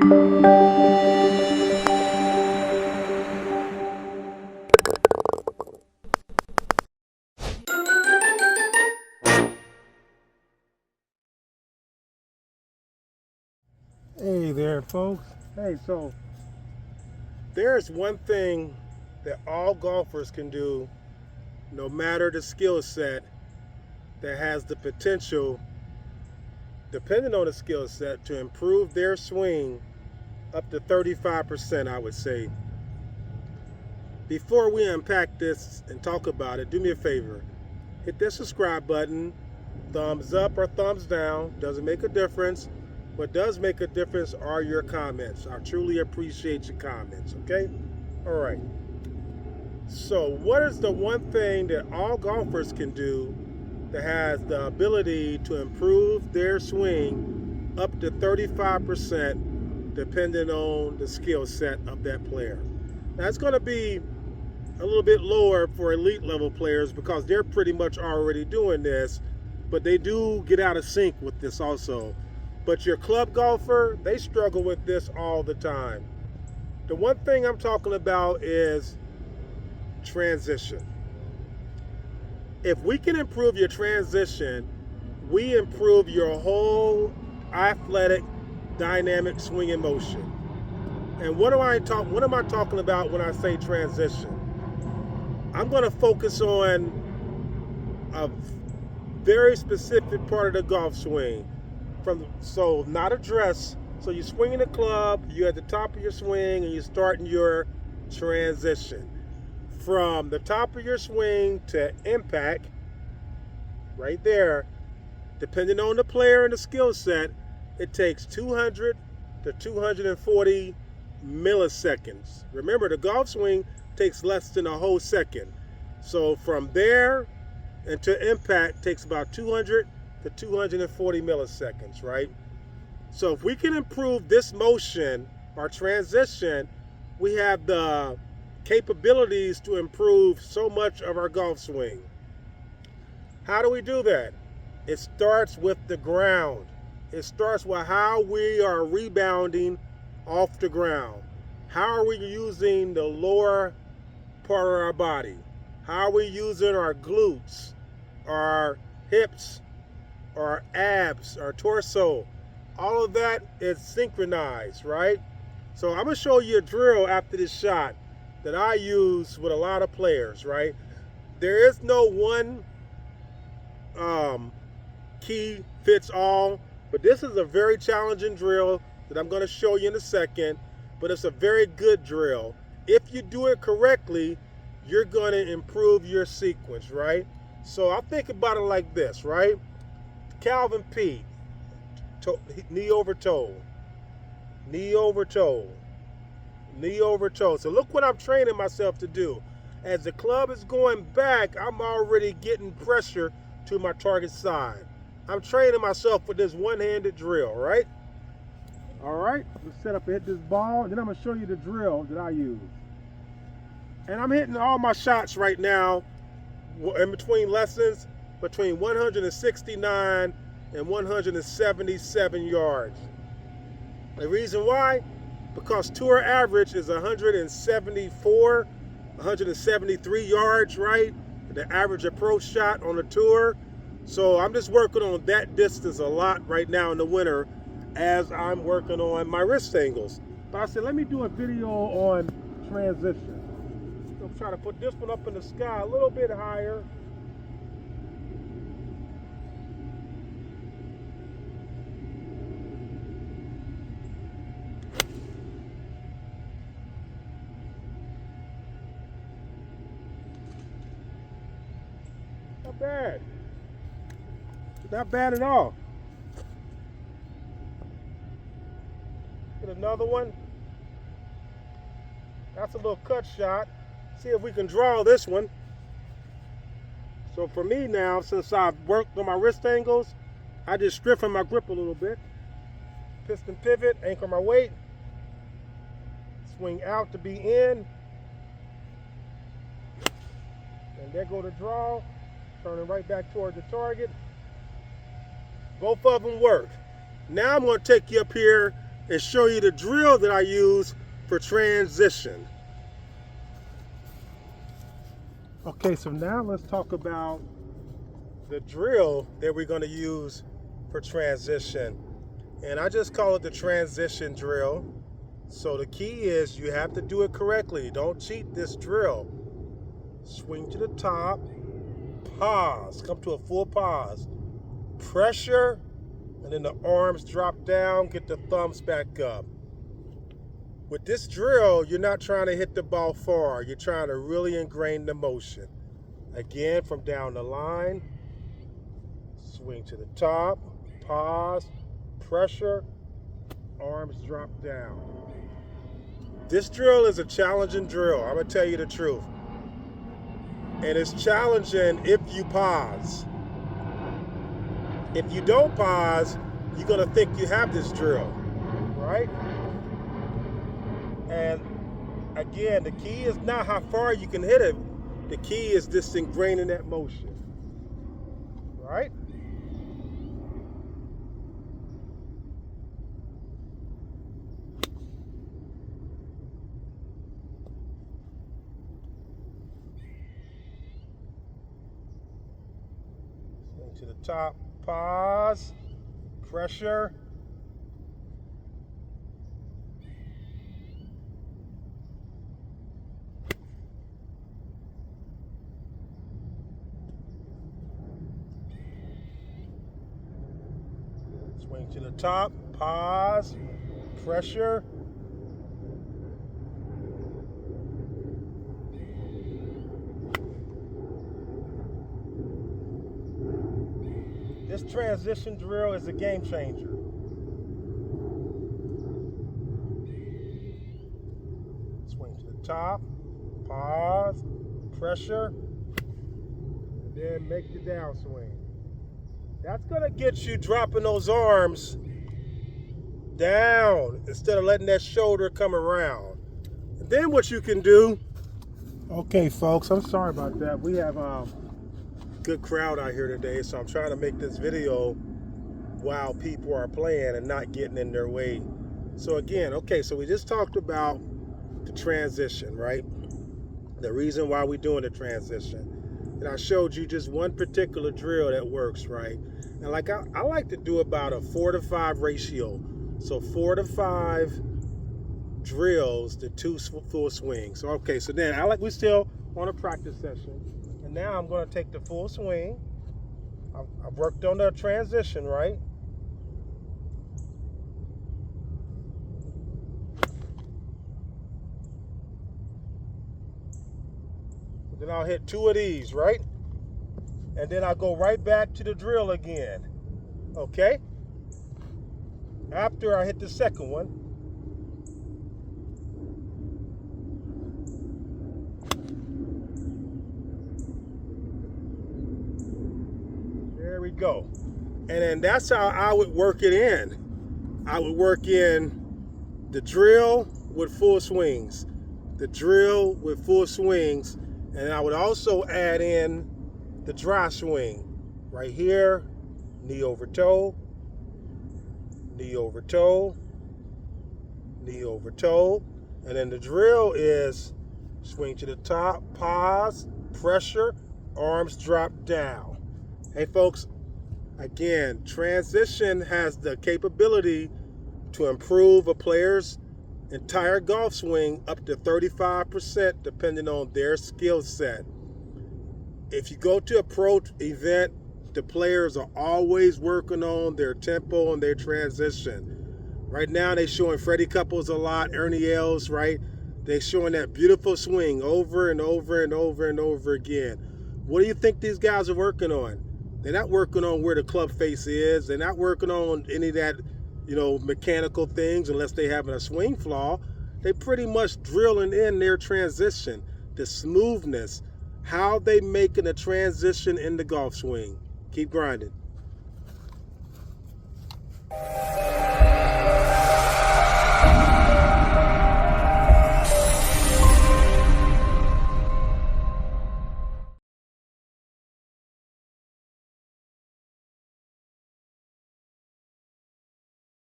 Hey there, folks. Hey, so there's one thing that all golfers can do, no matter the skill set, that has the potential, depending on the skill set, to improve their swing up to 35%, I would say. Before we unpack this and talk about it, do me a favor. Hit that subscribe button, thumbs up or thumbs down, doesn't make a difference. What does make a difference are your comments. I truly appreciate your comments, okay? All right. So, what is the one thing that all golfers can do that has the ability to improve their swing up to 35% depending on the skill set of that player? Now, it's going to be a little bit lower for elite level players because they're pretty much already doing this, but they do get out of sync with this also. But your club golfer, they struggle with this all the time. The one thing I'm talking about is transition. If we can improve your transition, we improve your whole athletic, dynamic swing and motion. And what am I talking about when I say transition? I'm going to focus on a very specific part of the golf swing. So not address. So you're swinging the club, you're at the top of your swing, and you're starting your transition. From the top of your swing to impact, right there, depending on the player and the skill set, it takes 200 to 240 milliseconds. Remember, the golf swing takes less than a whole second. So from there and to impact takes about 200 to 240 milliseconds, right? So if we can improve this motion or transition, we have the capabilities to improve so much of our golf swing. How do we do that? It starts with the ground. It starts with how we are rebounding off the ground. How are we using the lower part of our body? How are we using our glutes, our hips, our abs, our torso? All of that is synchronized, right? So I'm going to show you a drill after this shot that I use with a lot of players, right? There is no one key fits all, but this is a very challenging drill that I'm going to show you in a second, but it's a very good drill. If you do it correctly, you're going to improve your sequence, right? So I think about it like this, right? Calvin P, knee over toe, knee over toe, knee over toe. So look what I'm training myself to do. As the club is going back, I'm already getting pressure to my target side. I'm training myself with this one-handed drill, right? All right, let's set up and hit this ball, and then I'm gonna show you the drill that I use. And I'm hitting all my shots right now in between lessons between 169 and 177 yards. The reason why? Because tour average is 174, 173 yards, right? The average approach shot on the tour. So I'm just working on that distance a lot right now in the winter as I'm working on my wrist angles. But I said, let me do a video on transition. I'm trying to put this one up in the sky a little bit higher. Not bad. Not bad at all. Get another one. That's a little cut shot. See if we can draw this one. So for me now, since I've worked on my wrist angles, I just strengthen my grip a little bit. Piston pivot, anchor my weight. Swing out to be in. And there go the draw. Turning right back toward the target. Both of them work. Now I'm going to take you up here and show you the drill that I use for transition. Okay, so now let's talk about the drill that we're going to use for transition. And I just call it the transition drill. So the key is you have to do it correctly. Don't cheat this drill. Swing to the top, pause, come to a full pause. Pressure, and then the arms drop down, get the thumbs back up. With this drill, you're not trying to hit the ball far. You're trying to really ingrain the motion. Again, from down the line, swing to the top, pause, pressure, arms drop down. This drill is a challenging drill. I'm gonna tell you the truth. And it's challenging if you pause. If you don't pause, you're gonna think you have this drill, right? And again, the key is not how far you can hit it. The key is just ingraining that motion, right? Swing to the top, pause, pressure. Swing to the top, pause, pressure. This transition drill is a game changer. Swing to the top, pause, pressure, and then make the downswing. That's gonna get you dropping those arms down instead of letting that shoulder come around. And then what you can do, okay folks, I'm sorry about that. We have a good crowd out here today, so I'm trying to make this video while people are playing and not getting in their way. So again, okay, so we just talked about the transition, right? The reason why we're doing the transition. And I showed you just one particular drill that works, right? And like I like to do about a 4-to-5 ratio. So 4 to 5 drills to 2 full swings. So okay, so then we still on a practice session. And now I'm gonna take the full swing. I've worked on the transition, right? Then I'll hit 2 of these, right? And then I'll go right back to the drill again, okay? After I hit the second one. There we go. And then that's how I would work it in. I would work in the drill with full swings, the drill with full swings, and I would also add in the dry swing. Right here, knee over toe, knee over toe, knee over toe. And then the drill is swing to the top, pause, pressure, arms drop down. Hey folks, again, transition has the capability to improve a player's entire golf swing up to 35% depending on their skill set. If you go to a pro event, the players are always working on their tempo and their transition. Right now they're showing Freddie Couples a lot, Ernie Els, right? They're showing that beautiful swing over and over and over and over again. What do you think these guys are working on? They're not working on where the club face is. They're not working on any of that, mechanical things unless they having a swing flaw. They pretty much drilling in their transition, the smoothness, how they making a transition in the golf swing. Keep grinding.